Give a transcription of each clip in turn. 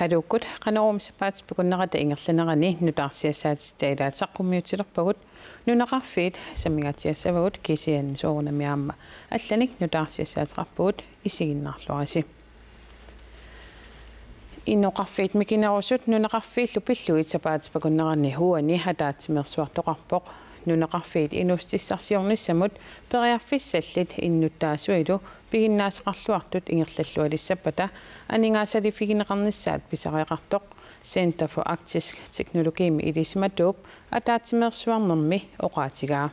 halukut qanorumsapaat pukunnerata ingerlanerani nutaarsiassaatitailaat saqqummiutilerpagut nunaqarfiit samigatiassavagut kisian soorunamiaamma allanik nutaarsiassaatiqarpugut isiginnarluarisi innoqarfiit mikinerusut nunaqarfiillu pilluit sapaatipakunnerani huani hataatimersuartoqarpoq nunaqarfiit inustissarsiornissamut periarfissallit innuttaasuilu piginnaasaqarluartut ingerlallualissappata aningaasalifigineqarnissaat pisariaqartoq Center for Arktisk Teknologi med ilismatuup ataatimersuarnermi oqaatigaa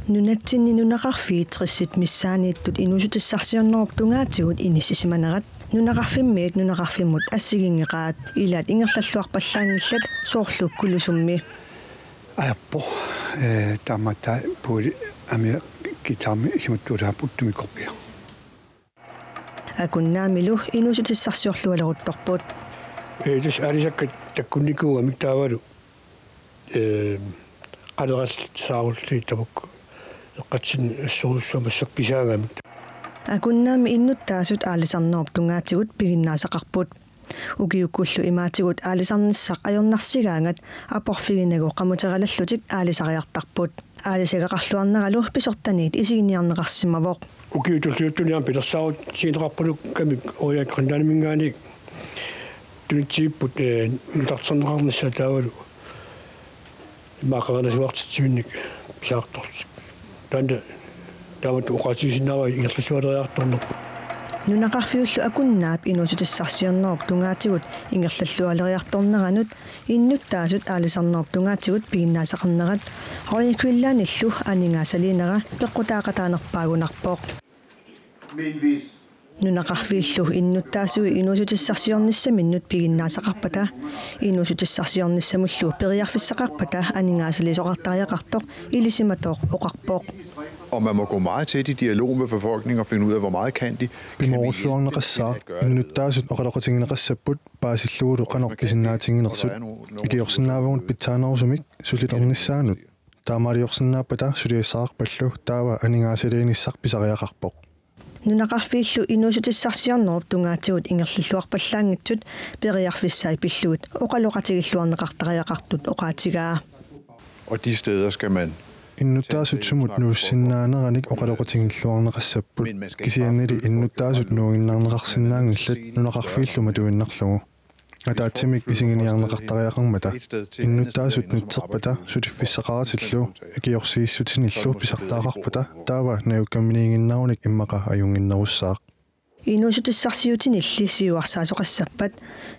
nunatsinni nunaqarfiit trissit missaaniittut inusutissarsiornerup tungaatigut inissisimanerat nunaqarfimmiit nunaqarfimmut assigingeqaat ilaat ingerlalluarpallaangillat soorlukkulusummi ajappo tamata puuli amia kitarmi isimuttuulaapputtumi korpia akunnaamilu inusutissarsiorlualeruttorput tus alisakkat takkunnikuuga miktaavalu qaneral saarulli tabuk eqqatsin assurussamassaq pisaagamik akunnaami innuttaasut aalisarnerup tungaatigut piginnaasaqarput ukiukkullu imaatigut aalisarnissaq ajornarsigaangat aporfiginagu qamuteralallutik aalisariartarput aalisagaqarluarneralu pisortaniit isiginiarneqarsimavoq ukiutulliuttuniam pilersaarut siineqarpuluk kamik oyaat qandaaniminngaanik tunitsiipput nutartserneqarnissa taavalu maaqaqanasuartitsimинник писаартors танда таават уqaatigisinnaava ингерллуалериарторнерпу нунақарфиуллу акуннаап инусутиссарсиорнеруп тунгаатигут ингерллуалериарторнеранут иннуттаасут аалисарнеруп тунгаатигут пигиннаасақарнерат хориаквиллааниллу анингаасалинера пеққутаақатаанерпаагунарпоқ нунақарфииллу иннуттаасуи инусутиссарсиорниссаминнут пигиннаасақарпата инусутиссарсиорниссамуллу периарфиссақарпата анингаасалисоқартариақартоқ илисиматоқ оқарпоқ Og man må gå meget tæt i dialog med befolkningen og finde ud af, hvor meget kan de. Bimorsuarneqassaa innuttaasut oqaloqatingineqassapput paasilluulu qanorkisinnaatiginersut ikiorsinnaavagut pitsaanarsumik suliternissaanut taamaaliorsinnaapata suliassaaqpallu taava aningaasaliinissaq pisariaqarpoq нунақарфииллу инусутиссарсиорнеруп тунгаатигут ингерллуарпаллаангитсут периарфиссаа пиллугут оқалоқатигиллуарнеқартариақартут оқаатигаа Og de steder skal man innuttaasut sumut nuussinnaaneranik oqaloqatingilluarneqassapput kisiannili innuttaasut nuuginnaarneqarsinnaangillat nunaqarfiilluma tuinnarlugu атаатсимик исигиниарнеқартариақармата иннуттаасут нутсерпата сулиффиссақаратиллу акиорсииссутиниллу писартаақарпата таава науκамминингиннааруник иммақа аюнгиннеруссаақ инусутиссарсиутинилли сиуарсаасоқассаппат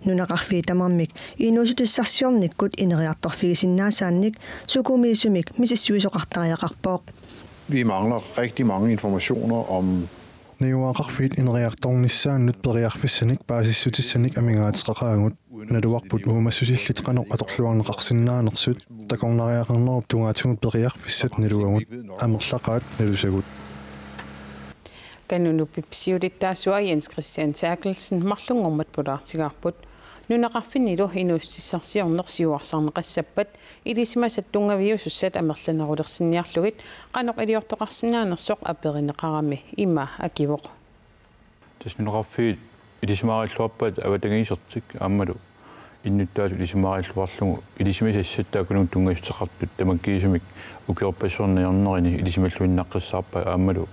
нунақарфии тамармик инусутиссарсиорниккут инериарторфигисиннаасаанник сукумиисумик мисиссуисоқартариақарпоқ vi mangler rigtig mange informationer om Niuaqarfiit ineriartornissaannut periarfissanik paasissutissaanik amingaatiqaqaagut naluarput uumassusillit qanoq atorluarneqarsinnaanersut takornariaqarnerup tungaatigut periarfissat naluagut amerlaqaat nalusagut kanunupipsiulittaasua Jens Christian Terkelsen marlungormat pulaartigaarput nunaqarfinnilu inustissarsiornersiuarsarneqassappat ilisimasattungaviusussat amerlanerulersinniarlugit qanoq iliortoqarsinnaanersoq aperineqarami imma akivoq tasnunaqarfiit ilisimaarialluarpat avatangiisertik aammalu innuttaasut ilisimaarialluarlugu ilisimisassattaakunun tungaisseqartut tamakkiisumik ukiorpassuarniarnerini ilisimalluinnaqqissaarpa aammalu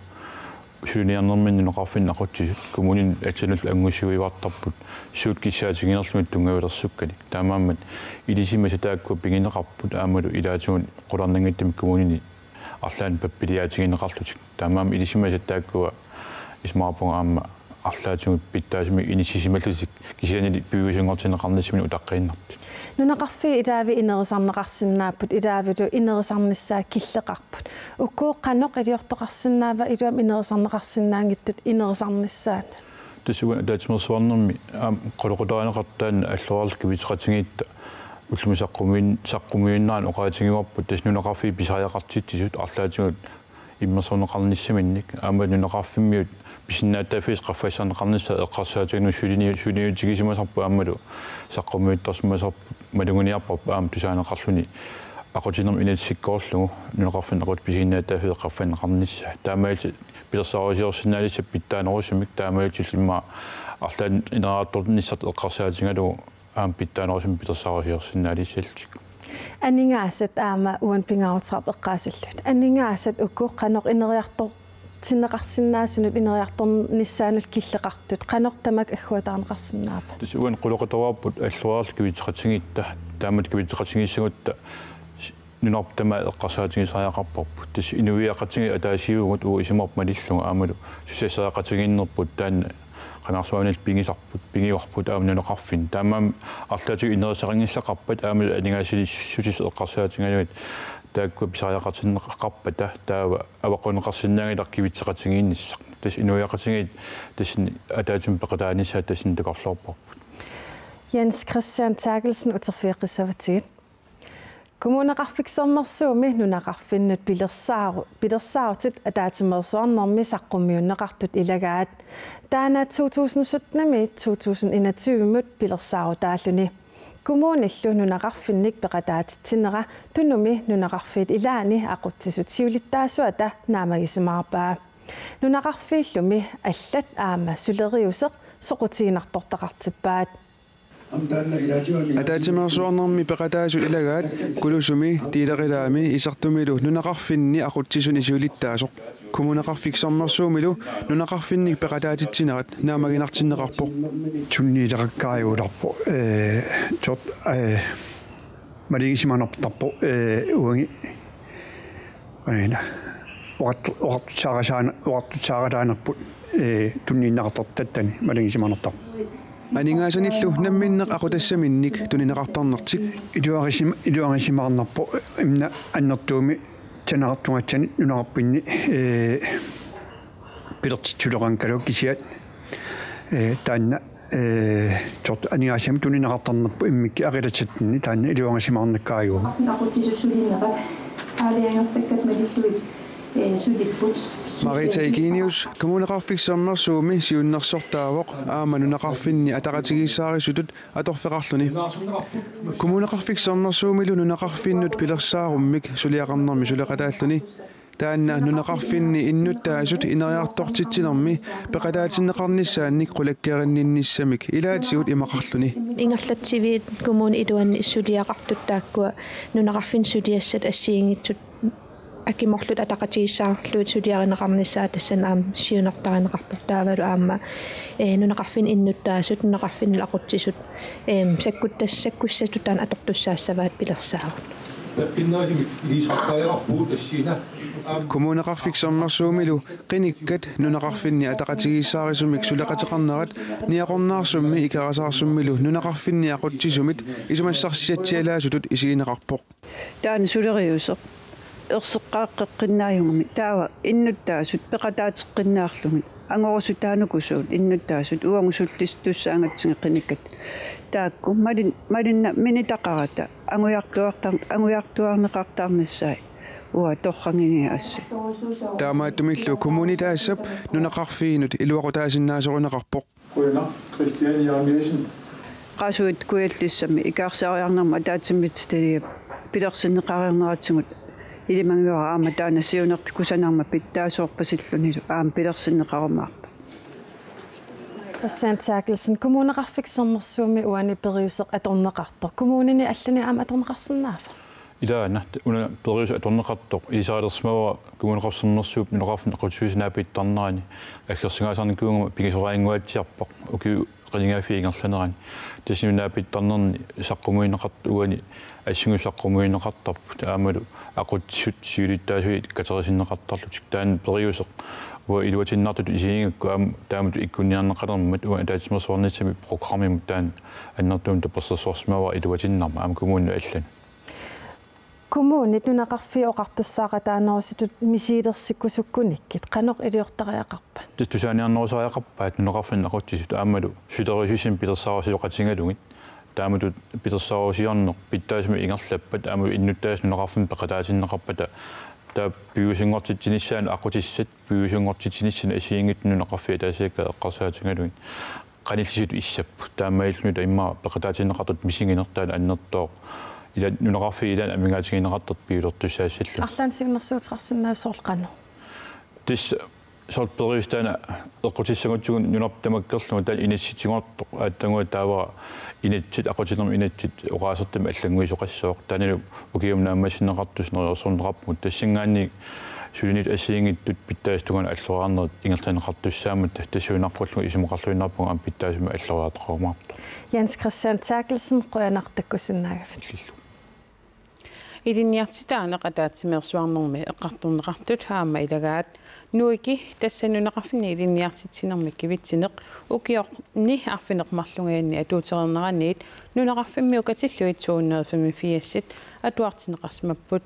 сулиниарнерминни ноқарфиннақутсисут коммунин атсанул ангуссуивартарпут суут киссаатигинерлумит тунгавилерсуккани таамааммат илисимаса тааккуа пигинеқарпут аамалу илаатигун қуларнангиттами коммунини арлаан паппилиаатигинеқарлутик таамаам илисимаса тааккуа исмаарпунга аама арлаатигут питтаасими инисисималлусик кисианили пиуисунгортинеқарнассимини утаққииннарт нунақарфи илаави инерисарнеқарсинааппут илаавиту инерисарниссаа киллеқарпут уккуоққаноқ илиортоқарсинаава илуам инерисарнеқарсинаангиттут инерисарниссаан тасуга таатимерсуарнерми қолоқутаанеқартаан аллуарлки витеқатингиитта уллумисаққумииннаан оқаатингуарпут тас нунақарфи писариақартитсисут арлаатигут иммерсорнеқарниссаминник аама нунақарфиммиут писиннааттаафис qaffassaarneqarnissa eqqarsaatigunnu suliutigisимасарпу аамалу саққумиуттарсимасарпу малугуниарпарпу аама тусаанеқарлуни aqutinam initsikkorlugu nuneqarfin aqut pisiinnaataafi eqqarfanneqarnissa taamaati pilersaarisiorsinaalissa pittaanerusumik taamaati simma арлаан инераатторнissat эққарсаатингалу аам питтаанерусум пилерсаарисиорсиннаалиссаллик анингаасат аама уан пингаарутсарп эққаасаллут анингаасат уккуққанеқ инериартор тиннеқарсинаасунут инериарторнissaанут киллеқартут қанеқ тамак аггуатаарнеқарсинаапа тус уан қулоқатаваарпут аллуаарл кивитеқатингитта таамат кивитеқатингиссагутта нунарптама эққарсаатингисариақарпарпут тус инуиақатинги атаасиугут уу исимарп малиллуга аамалу сусасаақатингиннерпут таанна qanarsuanil pingisarput pingiorput aamnunaqarfin taamam arlaatu inerisaqanngissaqarpat aamul aningaasilissutis eqqarsaatigaluit taakku pisariaqartinneqqarpata taava avaqoneqarsinnaangilaq kivitseqatingiinnissaq tas inuiaqatingit tasin ataatum peqataanissa tasin takorlorparput Jens Christian Terkelsen uterfiiqissavatigit kommuneqarfiksermersuumi nunaqarfinnut pilersaarutit ataatimersuarnermi saqqummiunneqartut ilagaat taana 2017 2021 pilersaaruutaalluni kommunillu nunaqarfinnik peqataatitsinera tunumi nunaqarfiit ilaani aquttisut siulittaasuata naamagisimaarpaa nunaqarfiillumi allat aama suleriuseq soqutiinartortaqartippaat атаатимерсуарнэрми пеқатаасут илагаат кулусуми тилеқилаами исартумилу нунақарфинни ақутсисун исуулиттаасоқ коммунеқарфиксармерсуумилу нунақарфинник пеқатаатитсинерат наамагинартиннеқарпоқ тунниилеқаккааюуларпо чот малигисиманартарпо уанги аина оqartutsaarataanерпут туннииннақартартаттани малигисиманартар анингаасаниллу намминнеқ aqutassaminnik тунинеқартарнертик илуангисимаарнарпо имна аннертууми танаартунгатсани нунақарпинни пилертитсулеқанкалу кисиат таанна чорт анингаасами тунинеқартарнерпо иммикки ақилатсаттинни таанна илуангисимаарнаккааюу aqutissussulinneqat аалиангерсаккат малиллуит сулиппут Marita Egenius, kommuneqarfiksermersuumi siunnersortaavoq aama nunaqarfinni ataqatigisaarisutut atorfeqarluni. Kommuneqarfiksermersuumilu nunaqarfinnut pilersaarummik suliaqarnermi suleqataalluni. Taanna nunaqarfinni innuttaasut ineriartortitsinermi peqataatinneqarnissaannik qulakkeerinninnissamik ilaatigut imaqarluni. Ingerlatsiviit kommune iluanni suliaqartut taakkua nunaqarfin suliassat assiingitsut акиморлут атақатигиссаарлуут сулиаринеқарнissaа тассан аам сиунартаринеқарпут таавалу аама нунеқарфин иннуттаасут нунеқарфин ақутсисут саккуссатутаан атортуссаассаваат пилерсаарут таппиннаасимик илисартаярарпуут ассина kommuneqarfiksermersuumilu qinikkat nunaqarfinni ataqatigiissaarisumik suleqateqarnerat niaqornaarsummi ikarasaarsummilu nunaqarfinni aqutsisumit isumassarsiatsialaasutut isigineqarpoq таан сулериусеқ ерсеққааққиннааюнгми таава иннуттаасут пеқатаатеққиннаарлуми ангорусутаанукусуут иннуттаасут уангусуллистуссаангатсигеққиниккат таакку малинна минитақарата ангуяртуарнеқартаарнассай уа торрангиниаасса таамааттумиллу коммунитаассап нунеқарфиинут илуақутаасиннаасорунеқарпоқ куина Кристиан Яамиесен qasuut kuallissami ikaarsaariarnerma taatsimmitstaliap pilersinneqariorneratsugut ilimangua aama taana siunerti kusanarma pittaasuorpasillunilu aam pilersinneqarumaarta Christian Terkelsen kommuneqarfiksermersuumi uani periuseq atorneqartor kommunini allani aama atorneqarsinnaafa идаана уна периус аторнеқартоқ илисаалерсмава коммунеқарсернерсууп нунеқарфин ақутсуиснаапиттарнерани аггерсигаасарникуунгама пигисораингуатсиарпоқ уки qilingaafiingerlanerani tasinaapittarnerni saqqumuineqart uani ассигусаққумуинеқартарпут аамалу ақутсут сиулиттаасуи катерисиннеқартарлутик таан периусеқ уа илуатиннартут исиингакку аам таамату иккуниарнеқалермат уа таатимерсуарнисами программимут таан аннертуум таперсерсуарсмава илуатиннарма аам коммуунну аллани kommunit nunaqarfioqartussaaqa misiilersikkusukkunikit qaneq iliortariaqarpan тустусааниарнерусариақарпаат нунеқарфин ақутсисут аамалу сулерисисим пилерсаарасиоқатингалугит таамату пилерсаарасиорнеқ питтаасми ингерлаппат аамалу иннуттаас нунеқарфин пеқатаасиннеқарпата таа пиусингортитсиниссаан ақутиссат пиусингортитсиниссана асиингит нунеқарфиа таасиакка эққарсаатингалугит qanillisut issappu taamaillunut imma peqataatinnеқартут мисингинертаан аннертоо ila nunaqarfi ilan amingaatigineqartat piulortussaassillу арлаан сигнэрсуутеқарсинаавсоорлqanu тис сорт периустана эққутиссагутсугун нунартамаккерлума таан инисситигуартоқ ааттангуа таава инитсит ақутинерми инитсит оqaасертами аллангуисоқассооқ таанилу укиумнааммасинеқартус нерсорнеқарпмут тассингаанни сулинит ассиингиттут питтаастугана аллуарнерит ингерланеқартуссаамат тассуинарпуллуга исумоқарлуинарпунга ам питтаасума аллуаратоқормаарто Jens Christian Terkelsen qoyanartakkusinnaaгафит илинниартитаанеқатаатсимерсуарнерми эққарторнеқартут хаама илагаат нуики тассанунеқарфини илинниартитсинерми кивитсинеқ укиорни арфинеқмарлунгаанни атуутерернераниит нунеқарфимми укатиллуит 255 атуартинеқарсмаппут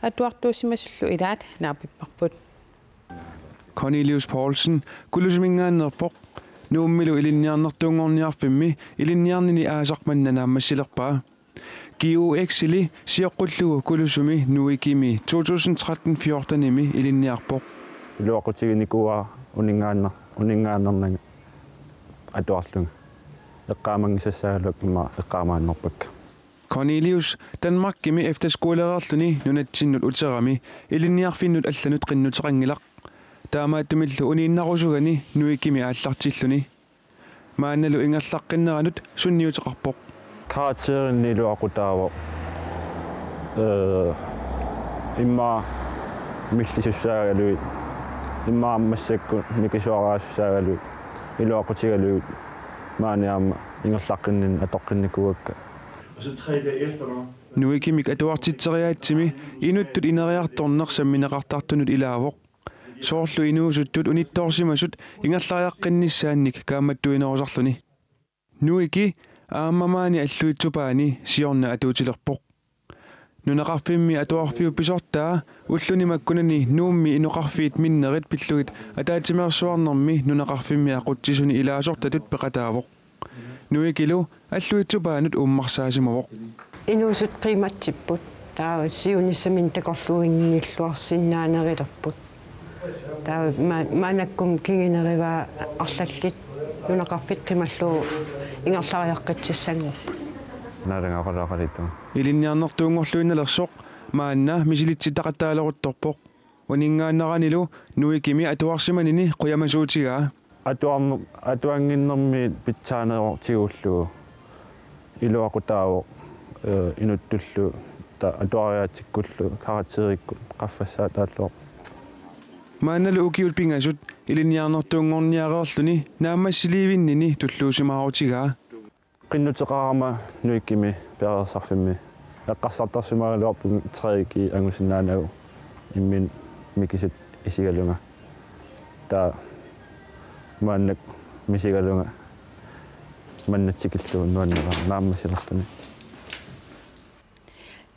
атуартуусимасуллу илаат наапиппарпут Cornelius Poulsen кулусмингааннерпоқ нууммилу илинниарнертуунгорниарфимми илинниарнини аасарманнанааммассилерпаа GUX-или сиоққуллугу кулусуми нуикими 2013-14-ими илинниарпоқ илуақутигиникуа унингааннернага атуарлунга эққаамангисассаагалук има эққаамааннерпак Cornelius Danmarkimi efterskolererluni nunatsinut uterami ilinniarfinnut allanut qinnutеқангилақ таамааттумиллу унииннарусугани нуикими ааллартиллуни маанналу ингерлаққиннеранут сунниутеқарпоқ каатериннилуақутаава имма миллисуссаагалуит имма аммассакку микисуараассаагалуит илуақутигалуит maaниарма ингерлаққиннин атоққинникуакка нуикимик атуартитсериаатсими инуттут инериарторнер самминеқартартунут илаавоқ соорлу инуусуттут унитторсимасут ингерлариаққинниссаанник кааматтуинерусарлуни нуики ааммамаани аллуитсупаани сиорна атуутилерпоқ нунеқарфимми атуарфиу писортаа уллуни маккунани нуумми инуқарфиит миннерит пиллугит атаатимерсуарнерми нунеқарфимми ақутсисуни илаасортатут пеқатаавоқ нуикилу аллуитсупаанут уммарсаасимавоқ инуусут қиматсиппут таа сиунissамин такорлуинниллуарсиннаанерилерпут таа маанаккум кингинериваа арлаллит нунеқарфит қималлуу ингерлариаққитсиссангорпут нарангаақалаақалитту илинниарнертуунгорлуинналерсоқ маанна мисилитситақаттаалерутторпоқ унингааннеранилу нуикими атуарсиманини қуямасуутигаа атуангиннэрми питсаанеортигууллугу илуақутааво инуттуллу та атуариатиккуллу каратерикку qaffassaataalloo маанналу укиул пингасут илинниарнертуунгорниареерлүни нааммассиливиннини туллуусимааутигаа qinnuteqarama nuikkimi perersarfimmi eqqassartarsumaagaluarpun treiki angussinnaanagu immin mikisut isigalunga ta maannak misigalunga mannatsikillu nuannera naammasillerluni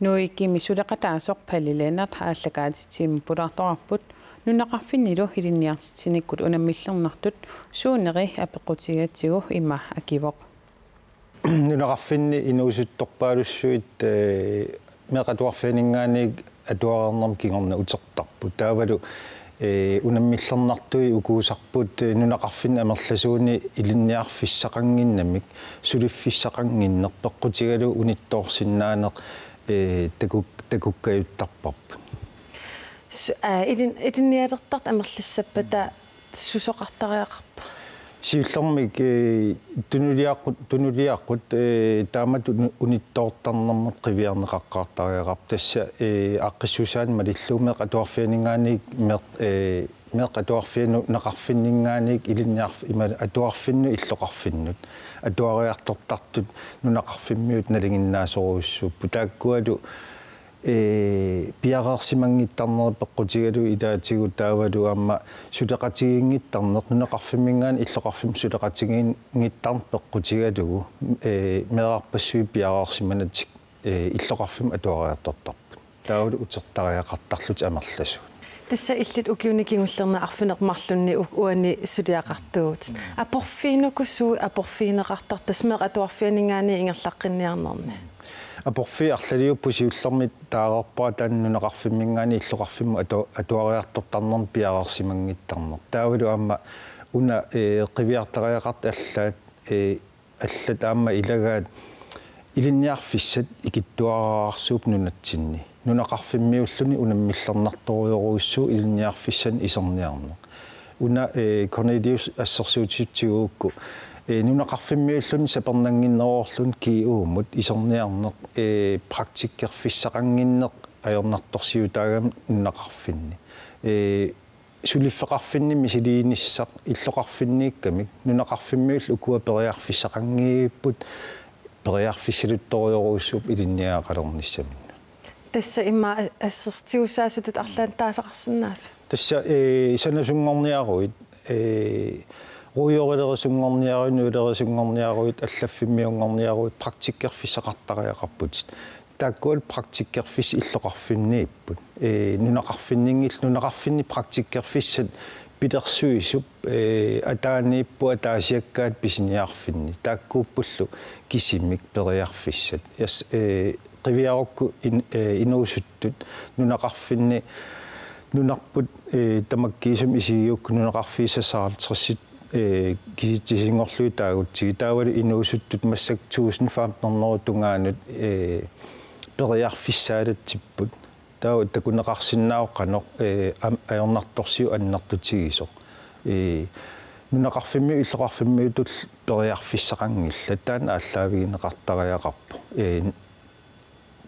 нуикими сулеқатаасоқ палиланерт хааллакаатитсиим пулаарторарпут нунеқарфиннилу илинниартитсиниккут унаммиллернартут суунери апеқутигатсигу има акивоқ нунеқарфинни инуусутторпаалуссуит меқатуарфинингааниг атуарернерм кигорна утертарпут таавалу унаммиллернартуи укуусарпут нунеқарфинни амерласууни илинниарфиссақангиннамик сулиффиссақангиннер пеққутигалу унитторсиннаанеқ такуккаюттарпарп идинниалертарт амерлиссаппата сусоқартариақарпа сиуллэрмик тунулиаққут таамат униттоортарнэрмут қивиарнеқаққартариақарп тасса аққиссусаан малиллуумеқ атуарфианингааниг меқ атуарфиану неқарфиннингааниг илинниарф има атуарфинну иллоқарфиннут атуариартортартут нунеқарфиммиут налингиннаасоруссу путааккуалу пиареерсимангиттарнери пеққутигалу илаатигу таавалу аама сулеқатигингиттарнеқ нунеқарфиммингаани иллоқарфим сулеқатигингиттарн пеққутигалугу мераарпассуи пиареерсиманатик иллоқарфим атуариартортарпут таавалу утертариақартарлут амерласу тасса иллит укиуникингуллерна арфинеқмарлунни уани сулиақартуут апорфинукусуу апорфинеқартар тасмеқ атуарфианингаани ингерлаққинниарнерни апорфи арлалиуппу сиуллэрмит таарерпаа тааннунеқарфиммингаани иллоқарфимму атуариартортарнерм пиареерсимангиттарнер таавалу аама уна қивиартариақарт аллаат аллат аама илагаат илинниарфиссат икиттуараарсууп нунатсинни нунақарфиммиуллуни унаммиллернарторуйоруиссуу илинниарфиссан исерниарнеқ уна Cornelius ассерсуутитсигуукку нунақарфиммиуллуни сапернангиннероорлун киуумут исерниарнеқ практиккерфиссақангиннеқ ajornartorsiutaagan unnaqarfinni сулиффеқарфинни мисилииниссақ иллоқарфиннииккамик нунақарфиммиул укуа периарфиссақангииппут периарфиссилутториоруссууп илинниаақалерниссаминна тасса имма ассертиусаасутут арлаан таасақарсинаав тасса санасунгорниаруит руйорилерисунгорниаруит нуилерисунгорниаруит аллаффиммиунгорниаруит практиккерфиссақартариақарпут таккуал практиккерфис иллоқарфиннииппут нунақарфинни практиккерфиссат питерсуисуп атаанииппу атаасиаккаат писиниарфинни тааккууппуллу кисимик периарфиссат яс қивиарукку инуусуттут нунақарфинни нунарпут тамаккиисум исигиукку нунақарфиисасаарлитерсит киситсисингорлуи таагутсиги таавали инуусуттут массак 1500 тунгаанут периарфиссаалатсиппут таа такунеқарсиннаоққано аёрнарторсиу аннертутигисо нунақарфимми иллоқарфиммиутул периарфиссақангилла таана аллаавигинеқартариақарпо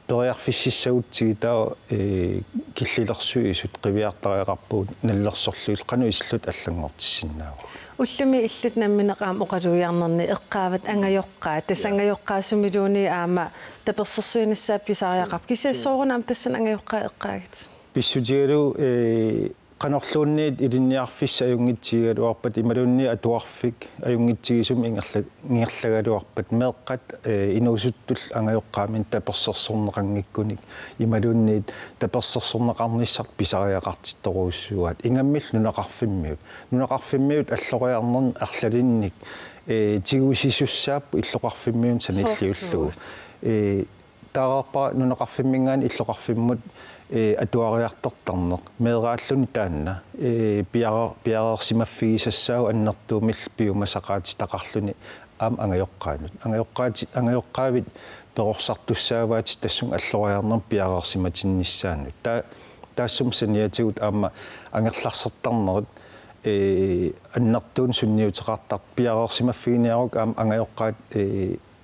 периарфиссиссагутсиги таа киллилерсуисут қивиартариақарпуут наллерсорлуил қану ислут аллангортиссиннаава уллуми иллут намминеқаам оқалуиарнерни эққаават ангайоққаа тассангайоққаасумилууни аама таперсерсуинассаа писариақап кисиассоорунаам тассан ангайоққаа эққаагит писсутигалу qanorluunniit ilinniarfissa ajungitsigaluarpat imalunni atuarfik ajungitsigisum ingerlagaluarpat meeqqat inuusuttul angajoqqaamin tapersersorneqanngikkunik imalunniit tapersersorneqarnissaq pisariaqartittoruussuat ingammill nunaqarfimmiut alloriarnerni arlalinnik tigusisussaappu illoqarfimmiun sanilliullugu taarpa nunaqarfimmingaan illoqarfimmut atuariartortarneq meeraalluni taanna piarersimaffigisassau annertuumil piumasaqaatitaqarluni aam angajoqqaavit perorsartussaavaati tassung alloriarner piarersimatinnissaanuut taassum saniatigut aama angerlarsertarnerit аннартуун сунниутеқартар пиарерсимаффигиниарок аам ангаjoqqaat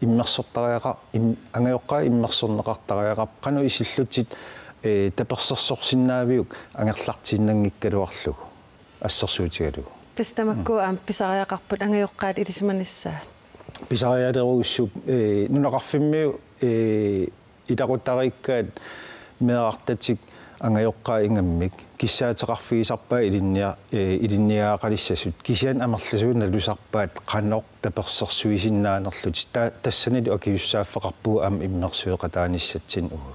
иммерсортариаqa ангаjoqqaa иммерсорнеқартариақап қану исиллутит таперсерсорсиннаавиук ангерлартииннангиккалуарлугу ассерсуутигалугу тастамакку аам писариақарпут ангаjoqqaат илисиманиссаа писариалерууссуп нунақарфиммиу илақутариккаат меартатик ангаjoqqaa ингаммик киссаатеқарфигисарпаа илинниаақалиссасут кисиан амерласуун налусарпаат қаноқ таперсерсуисиннаанерлут тассанили окиуссааффеқарпуу аам иммерсуеқатааниссатсин угу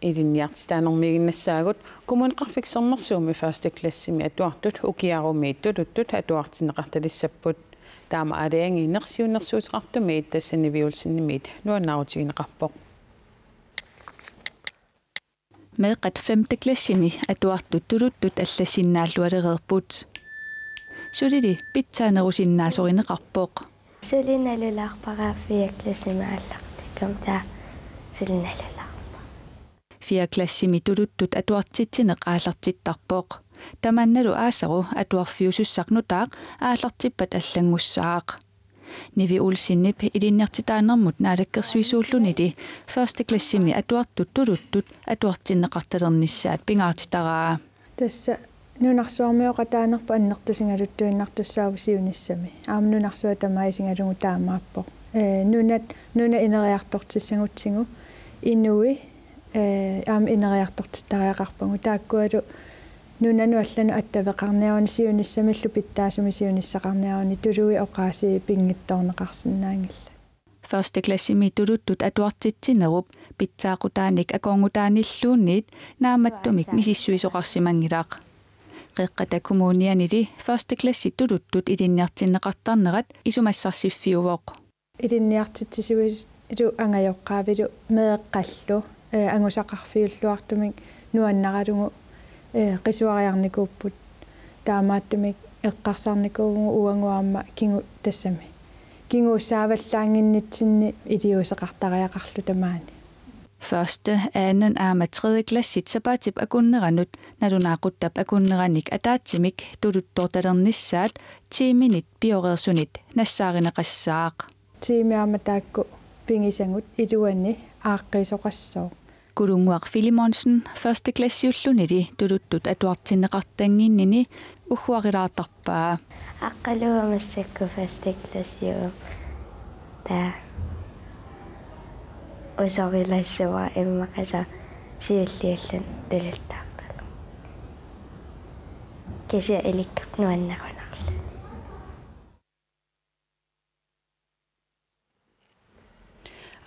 илинниартитаанермигиннассаагут кумунеқарфиксернэрсууми фаста классими атуартут укиарумииттулуттут атуартинеқарталиссаппут таама алианги нерсиуннэрсуутеқартумиит тассанивиулсиннимиит нуаннаутигинеқарпоқ meeqat 5. klassimi atuartut tuluttut алласиннааллуалерерпут сулили питсаанерусиннаасориneqarpoq сулиналулаарпаraa 4. klassimi аллартиккам таа сулиналулаарпа 4. klassimi tuluttut atuartitsinеq аалартиттарпоq таманналу аасару атуарфиусуссарнутаақ аалартиппат аллангуссаақ Nivi ulsinnip ilinniartitaanermut naalakkersuisuullunili 1. klassimi atuartut tuluttut atuartinneqartalernissaat pingaartitaraa tassa nunarsuarmiuqataanerpa annertusingaluttuinnartussaavusiunissami aamnunarsuа тамаисингалугу таамааппо нуна инериарторtissangutsigu инуи аам инериарторtitaриақарпагу тааккуалу нунану аллану аттавеқарниаруни сиунissамиллу питтаасуми сиунissақарниаруни тулуи оқааси пингитторнеқарсинаангилла 1. klassimi tuluttut atuartitsinеруп питсаақутааник аконгутааниллуунниит нааматтумик мисиссуисоқарсимангилаақ қеққата коммунианили 1. klassi tuluttut илинниартиннеқартарнерат исумассарсиффиувоқ илинниартитсисуис илу ангайоққаавилу меэққаллу ангусақарфиуллуартумик нуаннаралугу qisuariarnikuupput taamaattumik eqqarsarnikuugu uanguaamma kingu tassami кингууссааваллаангиннитсинни илиусеқартариақарлу тамаани. Første, anden, ama tredje klassit sabatip akunneranut nadunaaquttab akunnerannik ataatsimik tututtortalernissaat 10 minut bioresunit nassaarinaqassaaq. Tiimiarmataakku pingisangut iluanni aaqqisоqassoo. Kulunguaq Filimonsen første klassiulluniti tututtut atuartinneqartanginnini uhuarilaartarpaa. Aqaluamassakku første klassiu. Der Osorilaissua immaqasa siulliullan tulultaarpalu. Kisia ilikkernuannaqunarlu.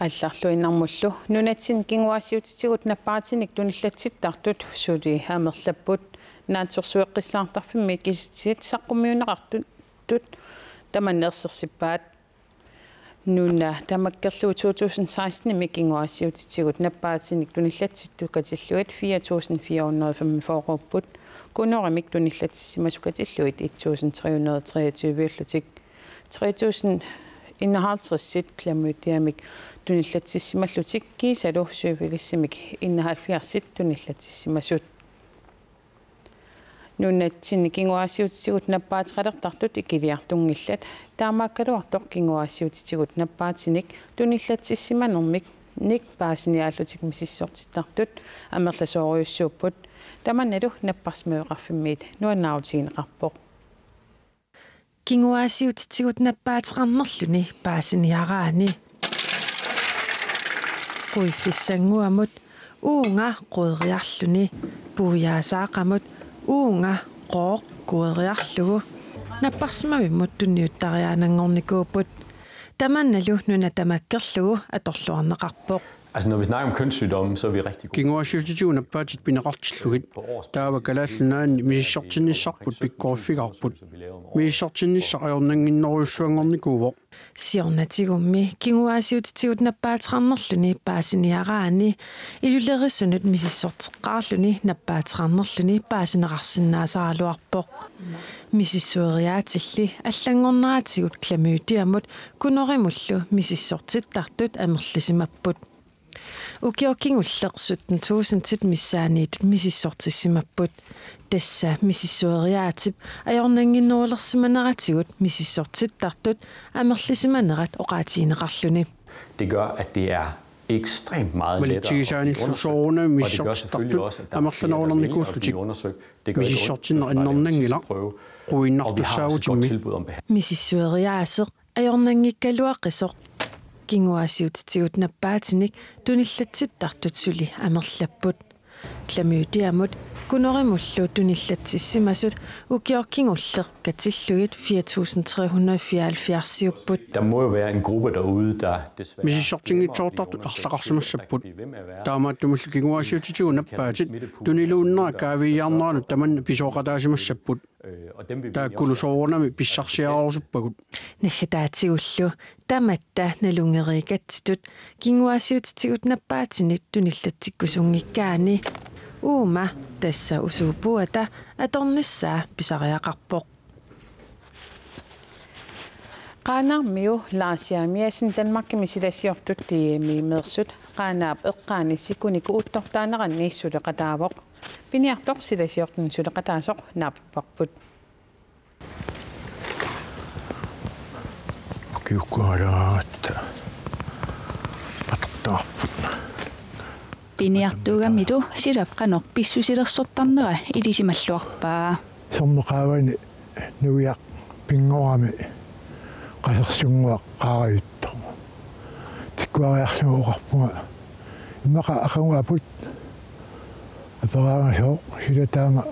алларлуиннармуллу нунатсин кингуассиутитигут наппаратиник туниллатситтартут сули аамерлаппут наатсорсуэққиссаартарфимми киситсит саққумиунеқартут тут таманнерсерсиппаат нуна тамаккерлуу 2016 кингуассиутитигут наппаратиник туниллатситту катиллуит 4445 кунорамик туниллатсимасукатиллуит 1323 3000 иннахаалтрессит кламутиамик туниллатсиссималлутик кисалу суувилиссимик иннахаалфиарсит туниллатсиссимасут нуннатсин кингуассиутитигут наппаатеқалертартут икилиартунгиллат таамааккалуартоқ кингуассиутитигут наппаатиник туниллатсиссиманермик ник паасиниааллутик мисиссортиттартут амерласоориуссууппут таманналу наппарсмеэқарфиммиит нуаннаавутигинеқарпоқ кингуассиутитигут наппаатеқарнерлүни паасиниараани куиффиссангуамут уунга қуериарлүни пууяасаақамут уунга қоо куериарлугу наппарсмавиммут тунниуттариаанангорникууппут таманналу нуна тамаккерлугу аторлуарнеқарпоқ. Altså når vi snakker om kønssygdomme, så er vi rigtig gode. Kinguassiutitigun appatit pineqartillugit taava kalaallunaani misissortinnissarput pikkorfigarput misissortinnissariornanginnoruussuangornikuuvoq siornatigummi kinguassiutitigut nappaateqarnerluni paasiniaraani ilulerisunut misissorteqqaarluni nappaateqarnerluni paasineqarsinnaasaraluarpoq misissueriaatilli аллангорнератигут кламуутиамут куноримуллу мисисsortittartut амерлисимаппут укиоккингуллеқ 17000 миссааниит мисисsortissimapput тасса мисиссуериаатип аёрнангиннерулерсиманератигут мисисsortittartut амерлисиманерат оқаатиинеқарлуни. Det gør at det er ekstremt meget lettere. Det gør selvfølgelig også, at der er flere, der vælger at blive undersøgt. Det gør det ondt, og vi har også et godt tilbud om behandling. Misissueriaaser аёрнангиккалуаққисоқ кингуассиутитигут наппаатиник туниллатситтартут сули амерлаппут кламуутиамут куноримуллу туниллатсиссимасут укиоркингуллеқ катиллугит 4374 Der må jo være en gruppe derude, der desværre мисисsortingitsoortartut арлақарсимассаппут таамааттумуллу кингуассиутитигу наппаатит тунилууннера каавиярнералу таманна писооқатаасимассаппут тааккулусоорнами писсарсиаорусуппагут нахатаатигуллу таматта налунгерикатситут кингуассиутитигут наппаатинит туниллатсиккусунгиккаани uuма tassa usupuata atornissaa pisariaqarpoq qaanarmiu laasiamiasin Danmarkimi silasiortut tiimi mersut qaanaap eqqaani sikuniku uttortaaneranni suleqataavoq piniartoq silasiortun suleqataasoq naapparput kiukkualaata atortaarput Piniartuugamitu silapqanoq pissusilersortarnera ilisimalluarpaa sorneqaavani nuiaq pingorami qasersunguaq qaarayutto tikkuariarlugu uqarpunga immaqa aqanguaput aparaangasoo silataama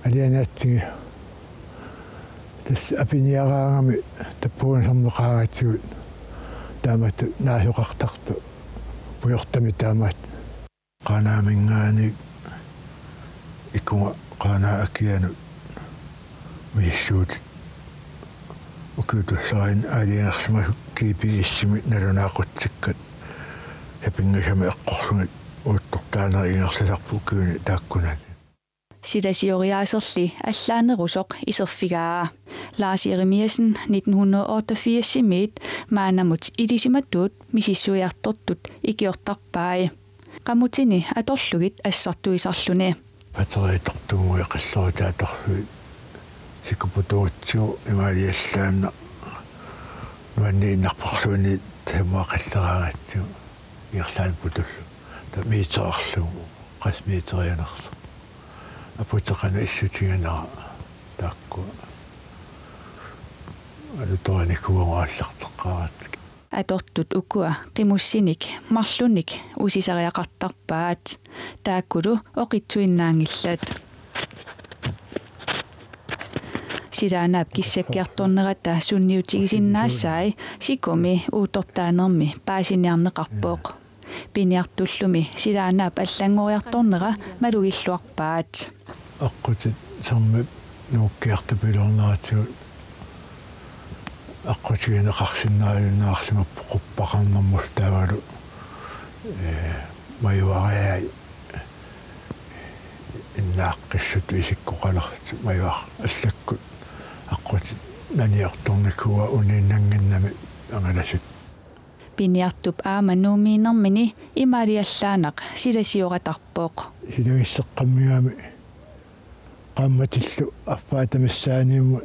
alianaatigi tas apiniaraangami tappuun sorneqaagatsigut taamattu naasuqartartu puyortami taamaat qaanaamingaani ikunga qaanaa akianu missuut ukiutussarain aaliangersimasu GPS-simi nalunaaqutsikkat sapingasami eqqorsungat uuttortaaneri ingersasarpu ukiuni taakkunani Sidasioriaserli allaanerusoq iserfigaa. Lars Jeremiasen 1988 simit maanamut idisimattuut misissuiartortut ikiortarpai. Qamutini atorlugit assartuisarluni. Batteritortungu iqallorutaatorlu sikuputuutsiu imaliallaanna nuanni innarporluuni tamuaqalleraangatsu iirlaan putullu tamiiterarlu qasmiiterianersa aputeqana issutiganara taakku alutoranikuangaallarteqqarat atortut ukua qimussinik marlunik usisariaqartarpaat taakkulu oqitsuinnaangillat sidaanaap kissakkiartornerata sunniutigisinnaassaai sikumi uutortaanermi paasiniarneqarpooq piniartullumi sidaanaap allangoriartornera malugilluarpaat aqutit sermi nuukkiartapilorneraatigut aqutigineqarsinnaalunnaarsимаппо quppaqarnermul taavalu majuariai innaaqqissut isikkoqalertu majuar allakkut aqutit naniortornikua uniinnanginnami angalasut piniartup aamanuumiinermini imaliallaanaq silasioraqarpooq silagisseqqammigaami qammatillu affaatamassaaniimmu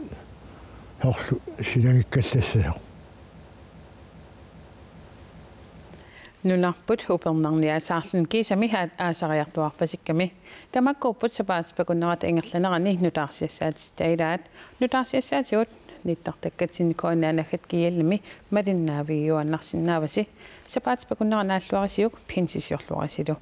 horlu silagikkallassasaq nunarput upernarniasaarlun kiisamihaat aasariartuarpasikkami tamakkuupput sapaatspakуннерат ингерланерани нутаарсиассаатистаилаат нутаарсиассаатигут ниттартаккатсинникуаннаанаггат киаллими малиннаавигиуаннарсинааваси сапаатспакуннеранааллуарисиук пинсисиорлуарисилу